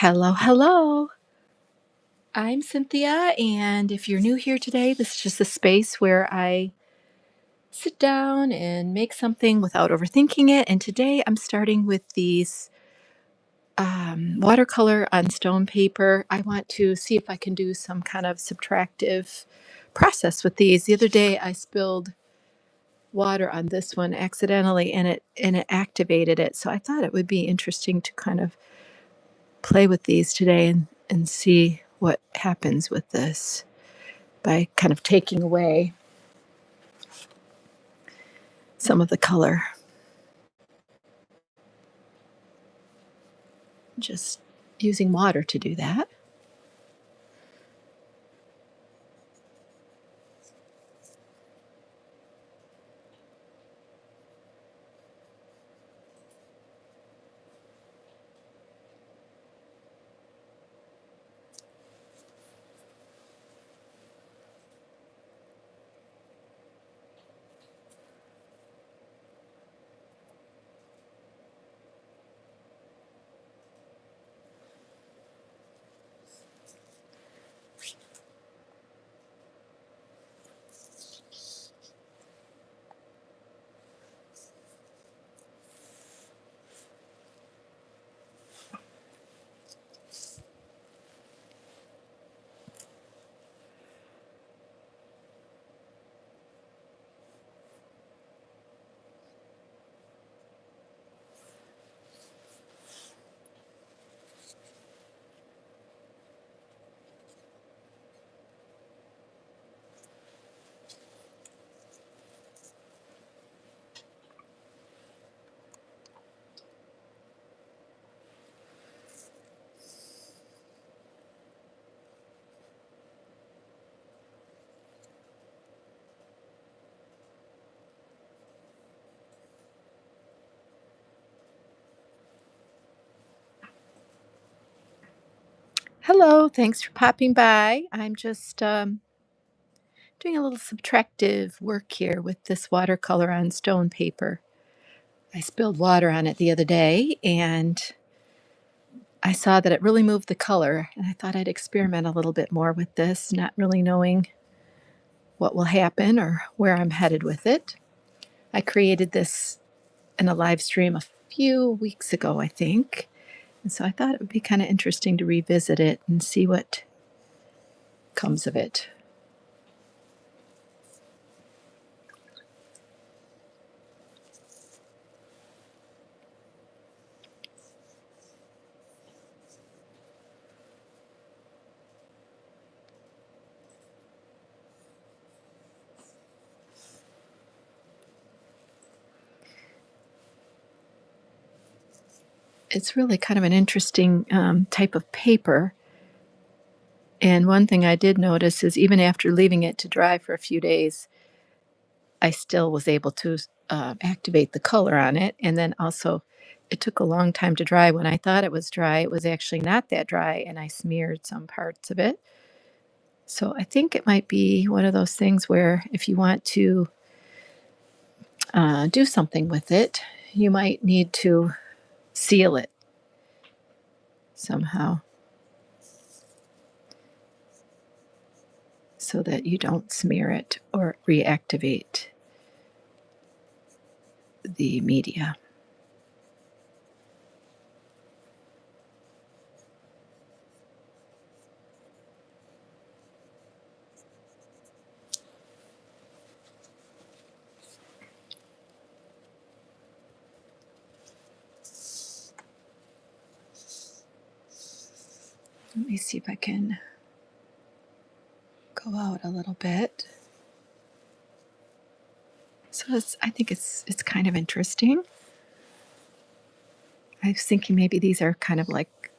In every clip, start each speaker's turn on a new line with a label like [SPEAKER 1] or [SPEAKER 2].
[SPEAKER 1] Hello, hello. I'm Cynthia, and if you're new here today, this is just a space where I sit down and make something without overthinking it. And today I'm starting with these watercolor on stone paper. I want to see if I can do some kind of subtractive process with these. The other day I spilled water on this one accidentally and it activated it. So I thought it would be interesting to kind of play with these today and see what happens with this by kind of taking away some of the color, just using water to do that. Hello, thanks for popping by. I'm just doing a little subtractive work here with this watercolor on stone paper. I spilled water on it the other day and I saw that it really moved the color, and I thought I'd experiment a little bit more with this, not really knowing what will happen or where I'm headed with it. I created this in a live stream a few weeks ago, I think. And so I thought it would be kind of interesting to revisit it and see what comes of it. It's really kind of an interesting type of paper. And one thing I did notice is even after leaving it to dry for a few days, I still was able to activate the color on it. And then also, it took a long time to dry. When I thought it was dry, it was actually not that dry, and I smeared some parts of it. So I think it might be one of those things where if you want to do something with it, you might need to seal it somehow so that you don't smear it or reactivate the media. Let me see if I can go out a little bit. So I think it's kind of interesting. I was thinking maybe these are kind of like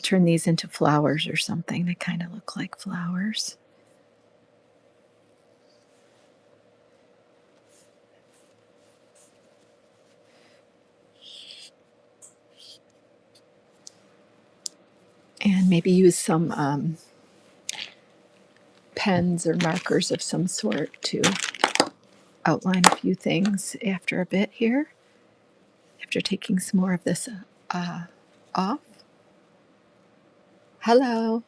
[SPEAKER 1] turn these into flowers or something. They kind of look like flowers. And maybe use some pens or markers of some sort to outline a few things after a bit here, after taking some more of this off. Hello.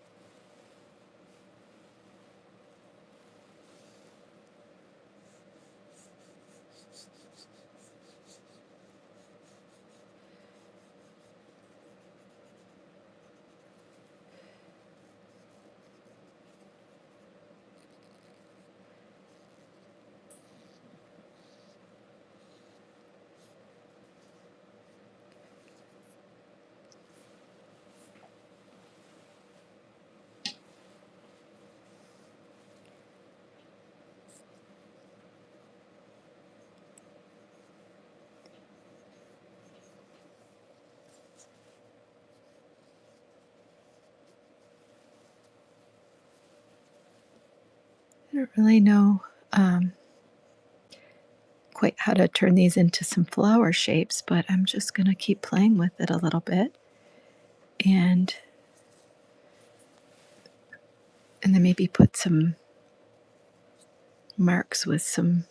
[SPEAKER 1] I don't really know quite how to turn these into some flower shapes, but I'm just going to keep playing with it a little bit and then maybe put some marks with some,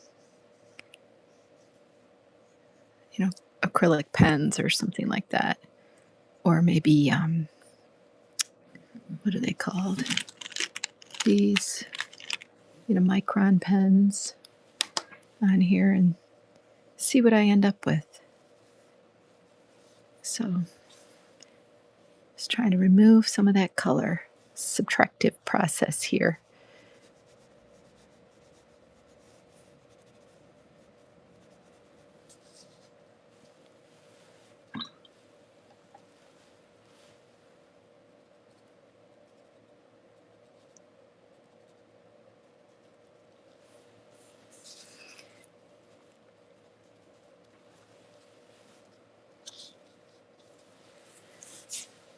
[SPEAKER 1] acrylic pens or something like that. Or maybe, what are they called? These, micron pens on here and see what I end up with. So just trying to remove some of that color. Subtractive process here.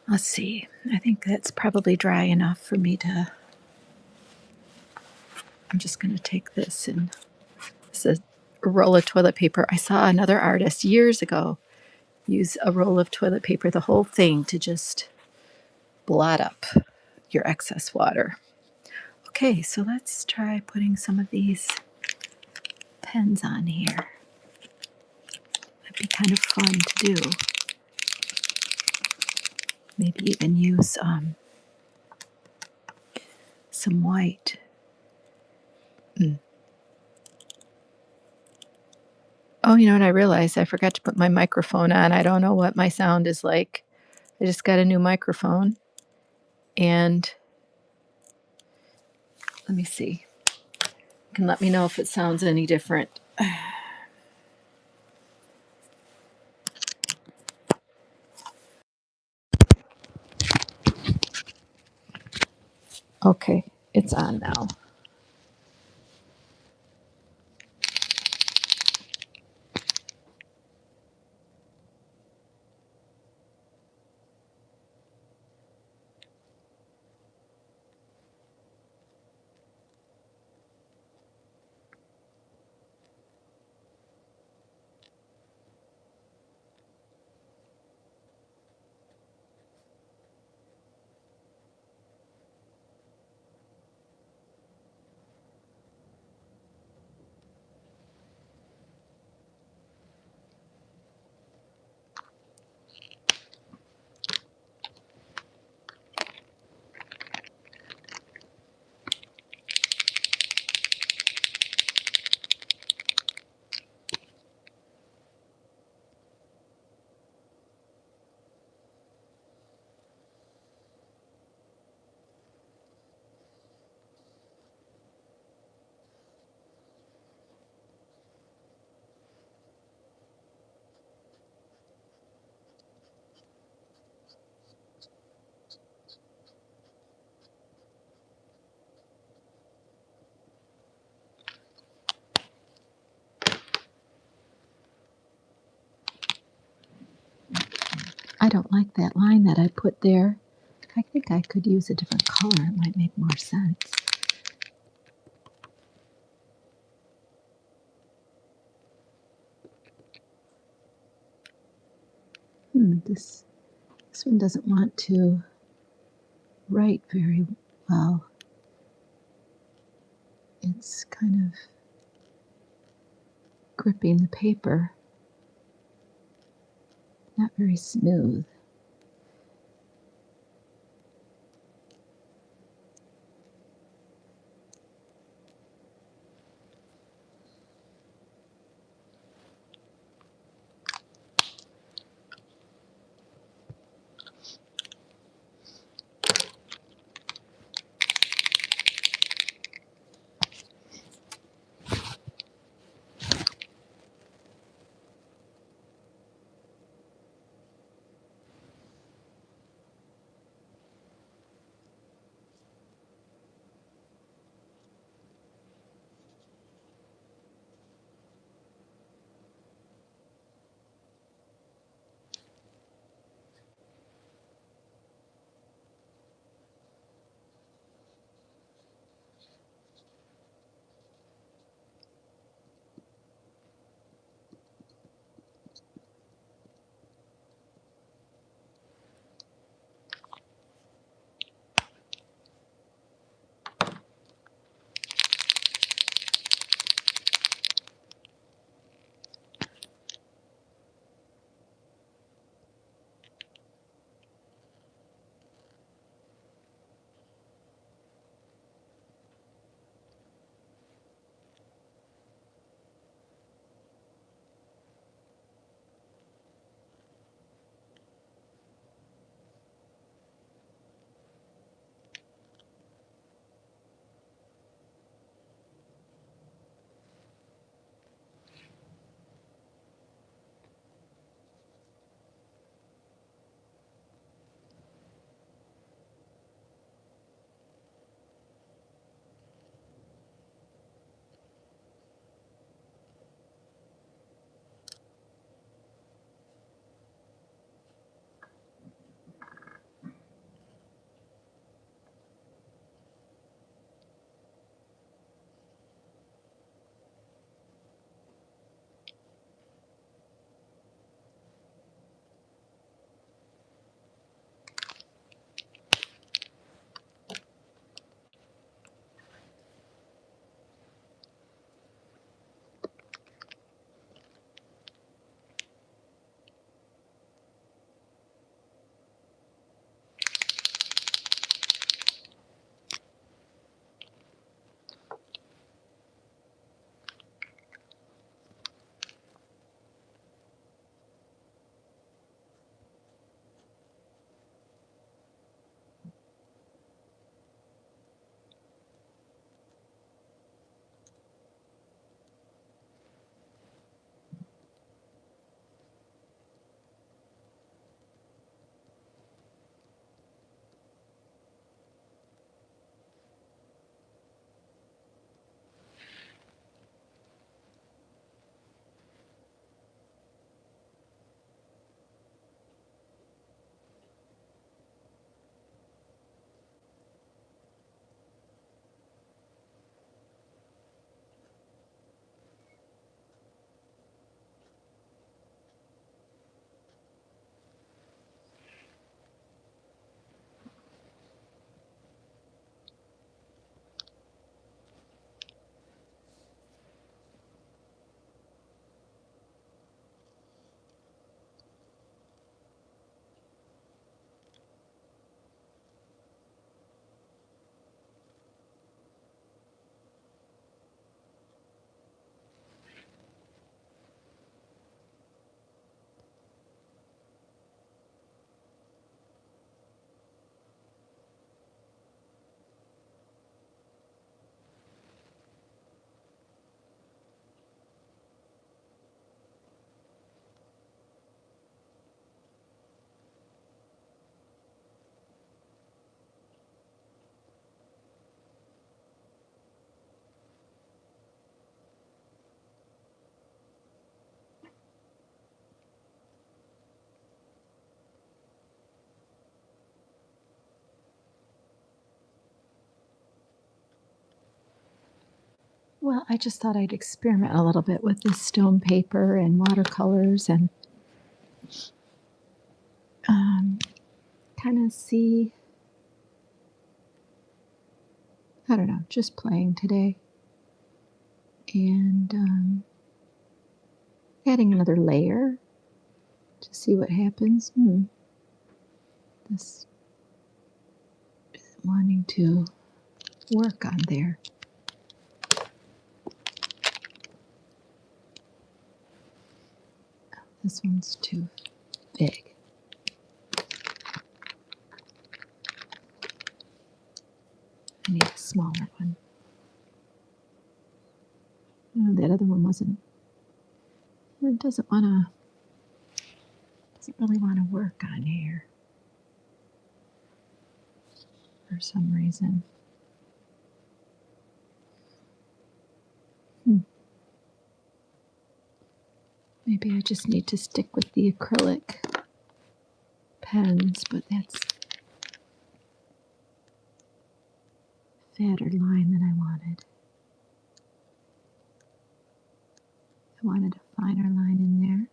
[SPEAKER 1] Let's see. I think that's probably dry enough for me to. I'm just going to take this and this is a roll of toilet paper. I saw another artist years ago use a roll of toilet paper, the whole thing, to just blot up your excess water. Okay, so let's try putting some of these pens on here. That'd be kind of fun to do. Maybe even use some white. Oh, you know what? I realized I forgot to put my microphone on. I don't know what my sound is like. I just got a new microphone. And let me see. You can let me know if it sounds any different. Okay, it's on now. I don't like that line that I put there. I think I could use a different color. It might make more sense. This one doesn't want to write very well. It's kind of gripping the paper. Not very smooth. Well, I just thought I'd experiment a little bit with this stone paper and watercolors and kind of see, I don't know, just playing today and adding another layer to see what happens. This isn't wanting to work on there. This one's too big. I need a smaller one. Oh, that other one wasn't. It doesn't really want to work on here for some reason. Maybe I just need to stick with the acrylic pens, but that's fatter line than I wanted. I wanted a finer line in there.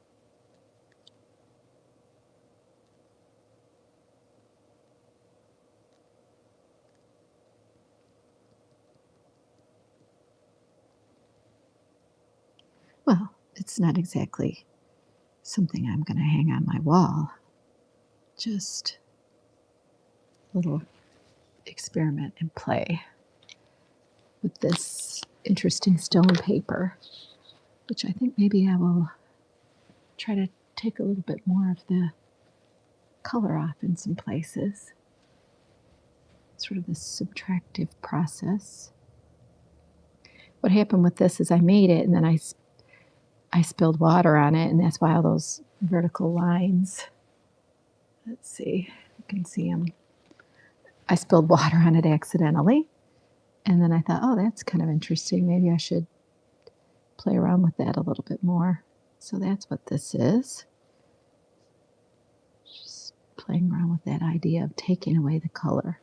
[SPEAKER 1] Well, it's not exactly something I'm going to hang on my wall. Just a little experiment and play with this interesting stone paper, which I think maybe I will try to take a little bit more of the color off in some places. Sort of this subtractive process. What happened with this is I made it and then I spilled water on it, and that's why all those vertical lines. Let's see, you can see them. I spilled water on it accidentally, and then I thought, oh, that's kind of interesting. Maybe I should play around with that a little bit more. So that's what this is. Just playing around with that idea of taking away the color.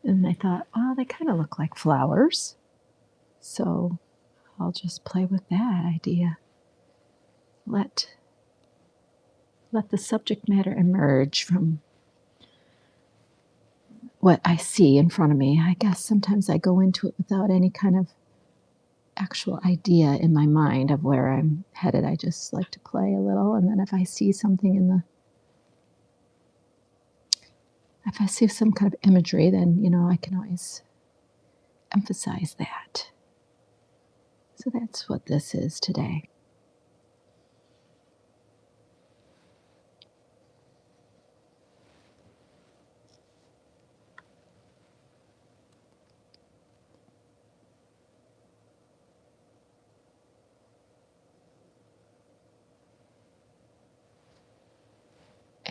[SPEAKER 1] And I thought, oh, they kind of look like flowers. So I'll just play with that idea. Let the subject matter emerge from what I see in front of me. I guess sometimes I go into it without any kind of actual idea in my mind of where I'm headed. I just like to play a little, and then if I see something if I see some kind of imagery, then, I can always emphasize that. So that's what this is today.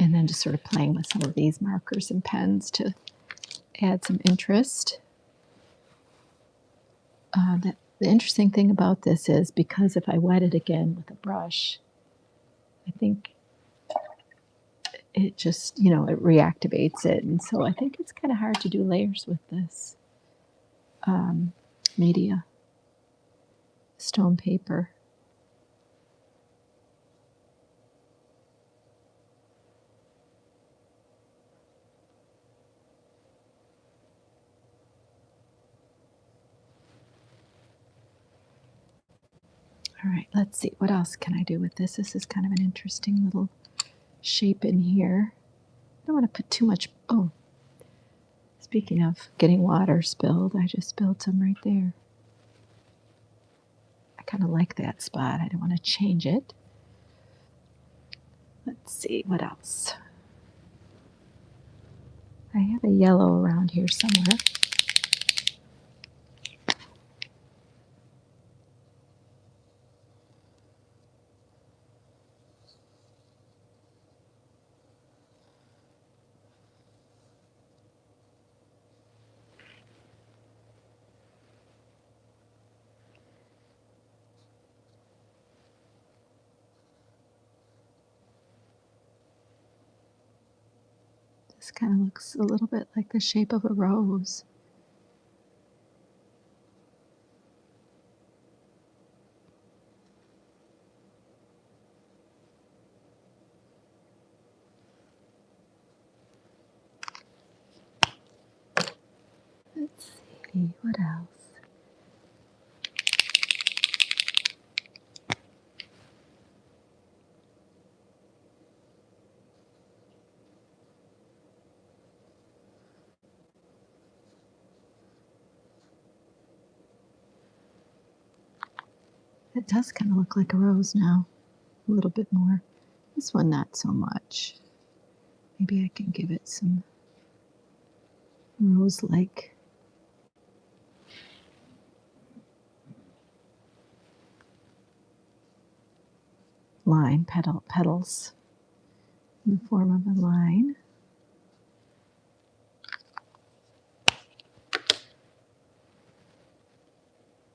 [SPEAKER 1] And then just sort of playing with some of these markers and pens to add some interest. The interesting thing about this is because if I wet it again with a brush, I think it just, it reactivates it. And so I think it's kind of hard to do layers with this media, stone paper. All right, let's see. What else can I do with this? This is kind of an interesting little shape in here. I don't want to put too much. Oh, speaking of getting water spilled, I just spilled some right there. I kind of like that spot. I don't want to change it. Let's see, what else? I have a yellow around here somewhere. This kind of looks a little bit like the shape of a rose. Let's see, what else? It does kind of look like a rose now, a little bit more. This one, not so much. Maybe I can give it some rose-like line, petals in the form of a line.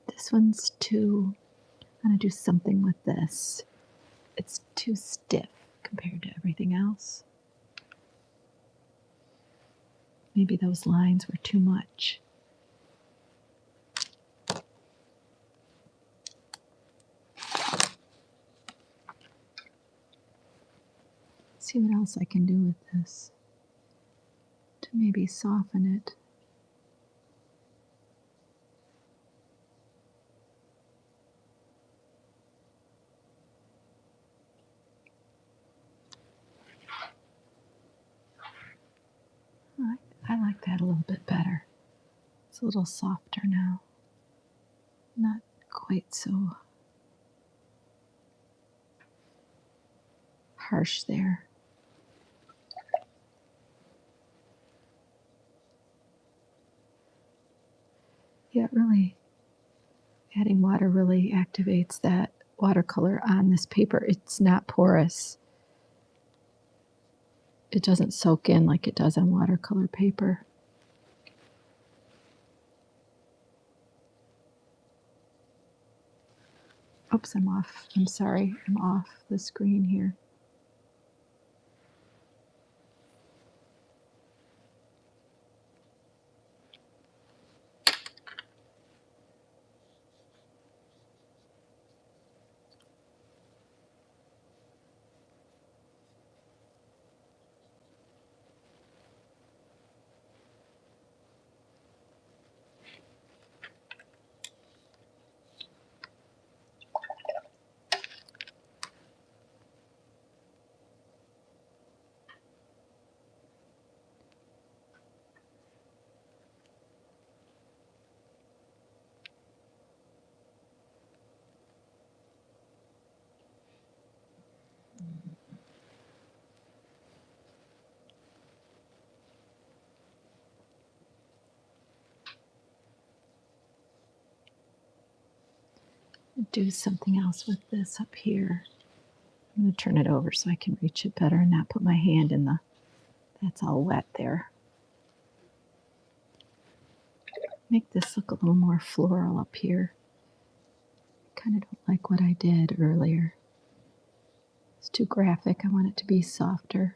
[SPEAKER 1] This one's too, I'm going to do something with this. It's too stiff compared to everything else. Maybe those lines were too much. See what else I can do with this to maybe soften it. I like that a little bit better. It's a little softer now. Not quite so harsh there. Yeah, really, adding water really activates that watercolor on this paper. It's not porous. It doesn't soak in like it does on watercolor paper. Oops, I'm off. I'm sorry, I'm off the screen here. Do something else with this up here. I'm going to turn it over so I can reach it better and not put my hand in the, that's all wet there. Make this look a little more floral up here. Kind of don't like what I did earlier. It's too graphic. I want it to be softer.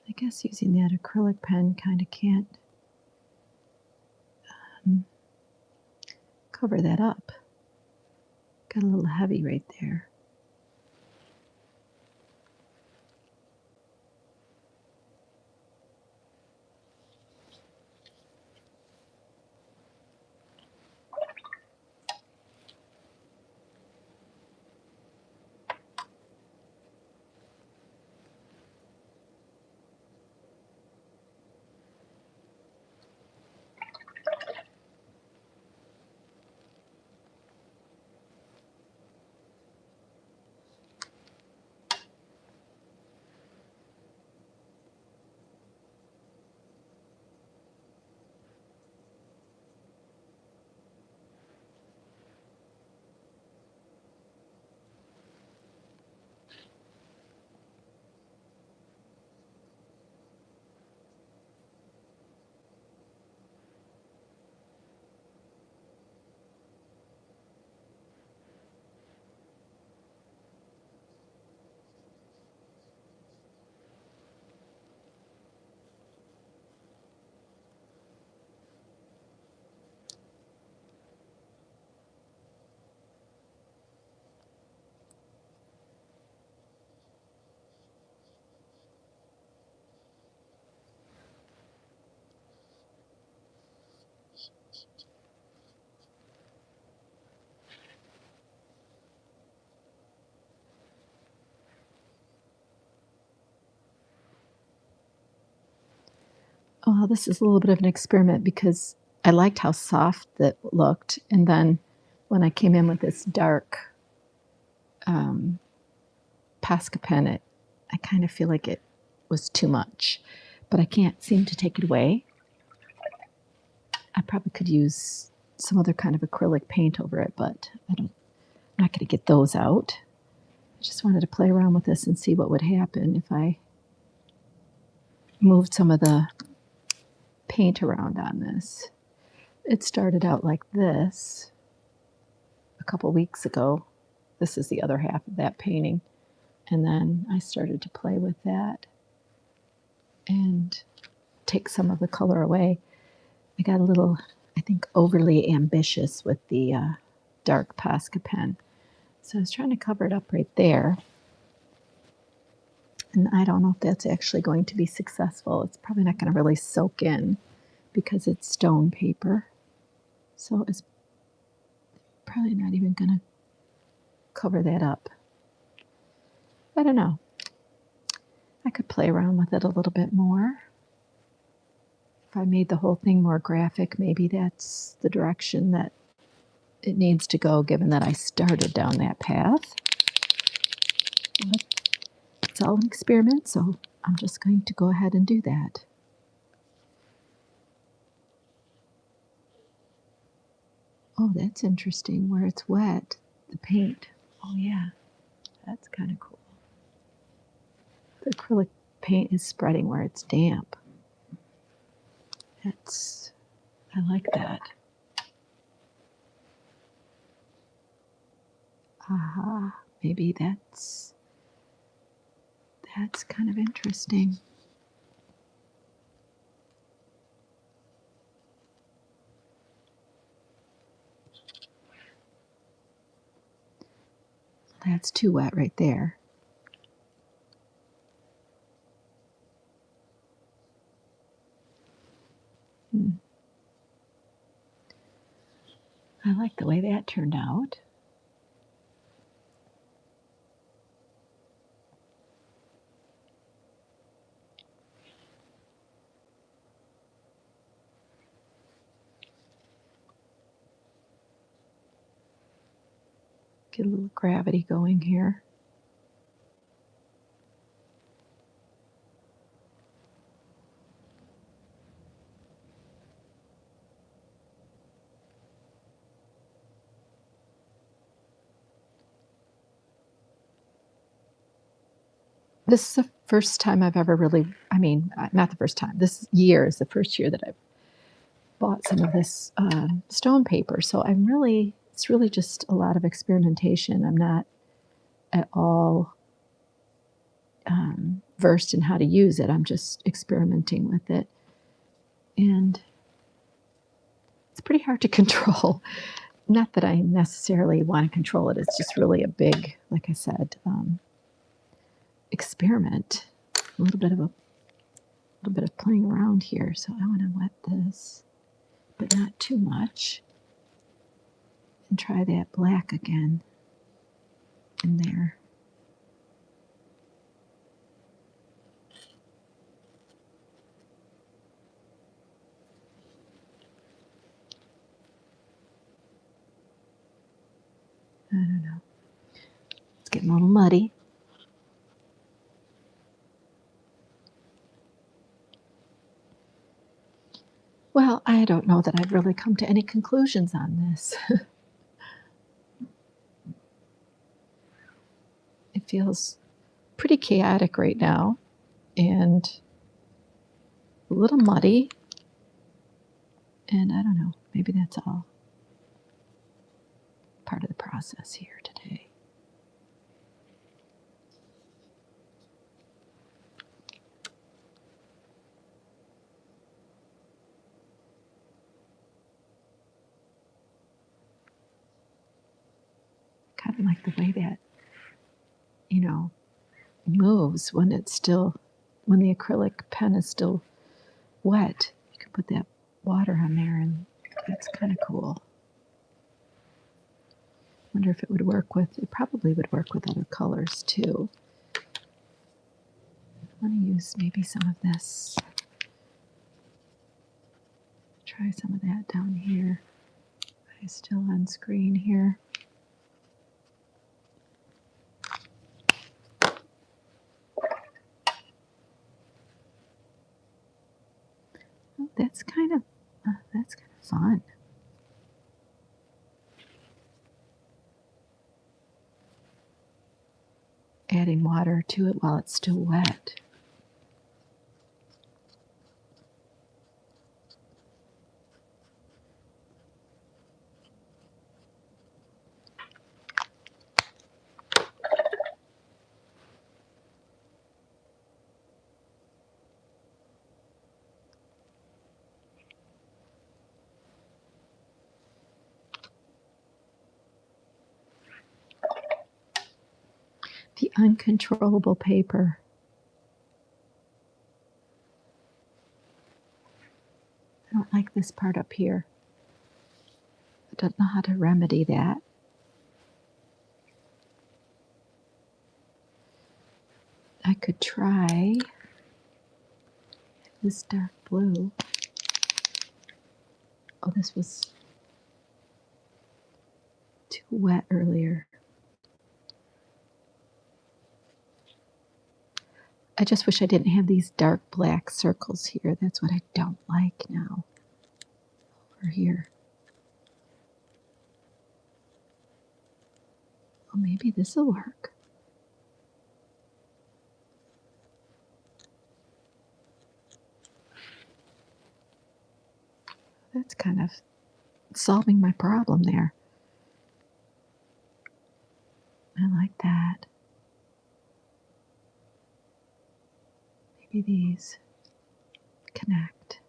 [SPEAKER 1] I guess using that acrylic pen kind of can't cover that up. Got a little heavy right there. Well, this is a little bit of an experiment because I liked how soft that looked. And then when I came in with this dark um, Posca pen, I kind of feel like it was too much. But I can't seem to take it away. I probably could use some other kind of acrylic paint over it, but I'm not going to get those out. I just wanted to play around with this and see what would happen if I moved some of the paint around on this. It started out like this a couple weeks ago. This is the other half of that painting. And then I started to play with that and take some of the color away. I got a little, I think, overly ambitious with the dark Posca pen. So I was trying to cover it up right there. And I don't know if that's actually going to be successful. It's probably not going to really soak in because it's stone paper. So it's probably not even going to cover that up. I don't know. I could play around with it a little bit more. If I made the whole thing more graphic, maybe that's the direction that it needs to go, given that I started down that path. But it's all an experiment, so I'm just going to go ahead and do that. Oh, that's interesting. Where it's wet, the paint. Oh, yeah, that's kind of cool. The acrylic paint is spreading where it's damp. I like that. Aha, maybe that's kind of interesting. That's too wet right there. I like the way that turned out. Get a little gravity going here. This is the first time I've ever really, not the first time, this year is the first year that I've bought some of this stone paper. So it's really just a lot of experimentation. I'm not at all versed in how to use it. I'm just experimenting with it. And it's pretty hard to control. Not that I necessarily want to control it. It's just really a big, like I said, experiment. A little bit of playing around here. So I want to wet this, but not too much. And try that black again in there. I don't know. It's getting a little muddy. Well, I don't know that I've really come to any conclusions on this. It feels pretty chaotic right now and a little muddy. And I don't know, maybe that's all part of the process here today. Kind of like the way that, moves when the acrylic pen is still wet. You can put that water on there and that's kind of cool. Wonder if it probably would work with other colors too. I want to use maybe some of this Try some of that down here. I'm still on screen here. Oh, that's kind of fun. Adding water to it while it's still wet. The uncontrollable paper. I don't like this part up here. I don't know how to remedy that. I could try this dark blue. Oh, this was too wet earlier. I just wish I didn't have these dark black circles here. That's what I don't like now. Over here. Oh, maybe this will work. That's kind of solving my problem there. I like that. Maybe these connect.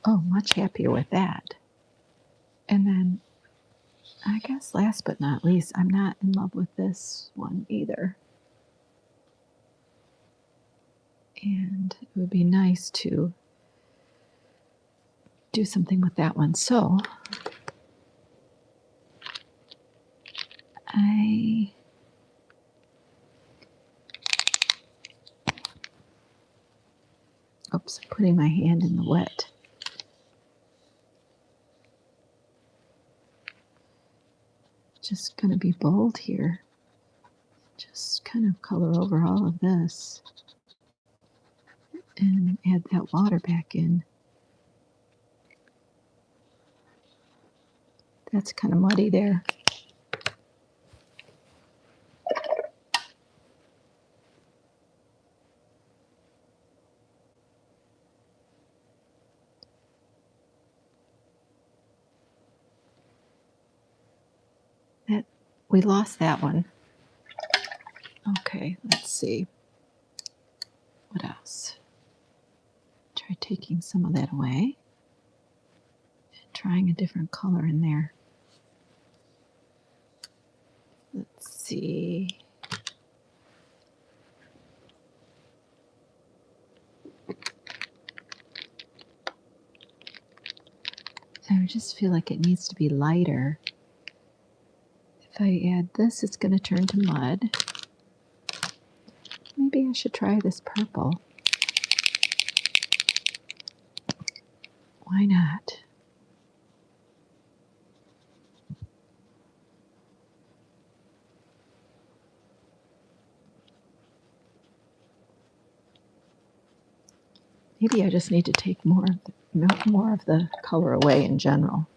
[SPEAKER 1] Oh, much happier with that. And then, I guess last but not least, I'm not in love with this one either. And it would be nice to do something with that one. So, oops, I'm putting my hand in the wet. Just going to be bold here. Just kind of color over all of this and add that water back in. That's kind of muddy there. We lost that one. Okay, let's see. What else? Try taking some of that away. And trying a different color in there. Let's see. I just feel like it needs to be lighter. If I add this, it's going to turn to mud. Maybe I should try this purple. Why not? Maybe I just need to take more of the color away in general.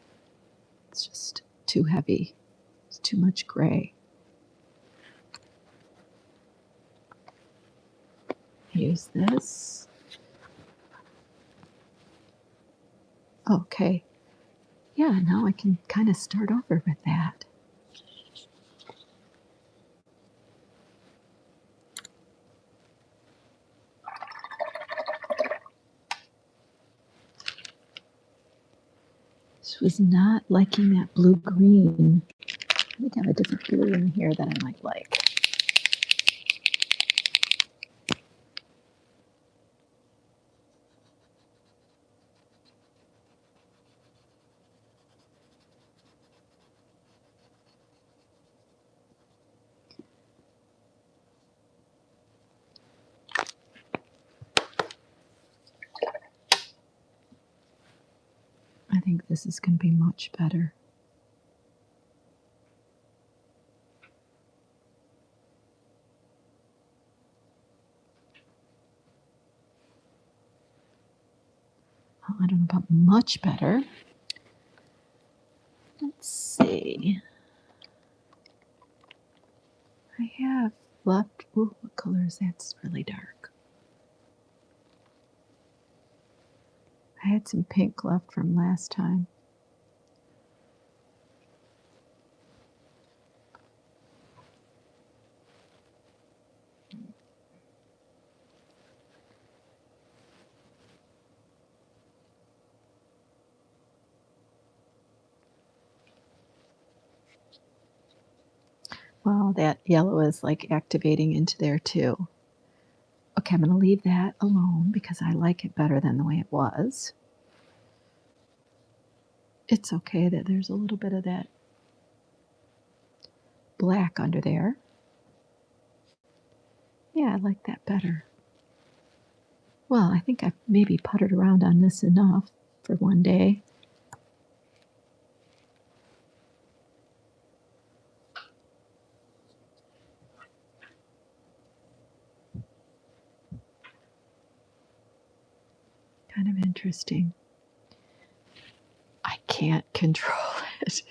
[SPEAKER 1] It's just too heavy. It's too much gray. Use this. Okay. Yeah, now I can kind of start over with that. This was not liking that blue-green. I think I have a different blue in here that I might like. think this is going to be much better. Well, I don't know about much better. Let's see. I have left. Ooh, what color is that? It's really dark. I had some pink left from last time. Well, that yellow is like activating into there too. Okay, I'm going to leave that alone because I like it better than the way it was. It's okay that there's a little bit of that black under there. Yeah, I like that better. Well, I think I've maybe puttered around on this enough for one day. Kind of interesting. I can't control it.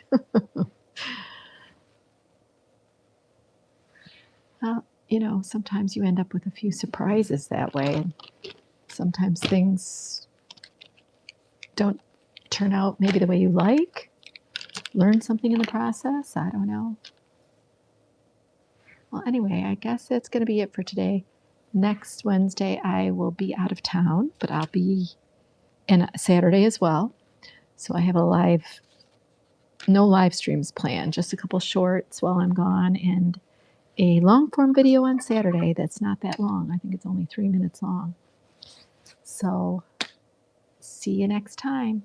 [SPEAKER 1] You know, sometimes you end up with a few surprises that way. And sometimes things don't turn out maybe the way you like. Learn something in the process. I don't know. Well, anyway, I guess that's going to be it for today. Next Wednesday, I will be out of town, but I'll be in Saturday as well. So I have no live streams planned, just a couple shorts while I'm gone and a long form video on Saturday that's not that long. I think it's only 3 minutes long. So see you next time.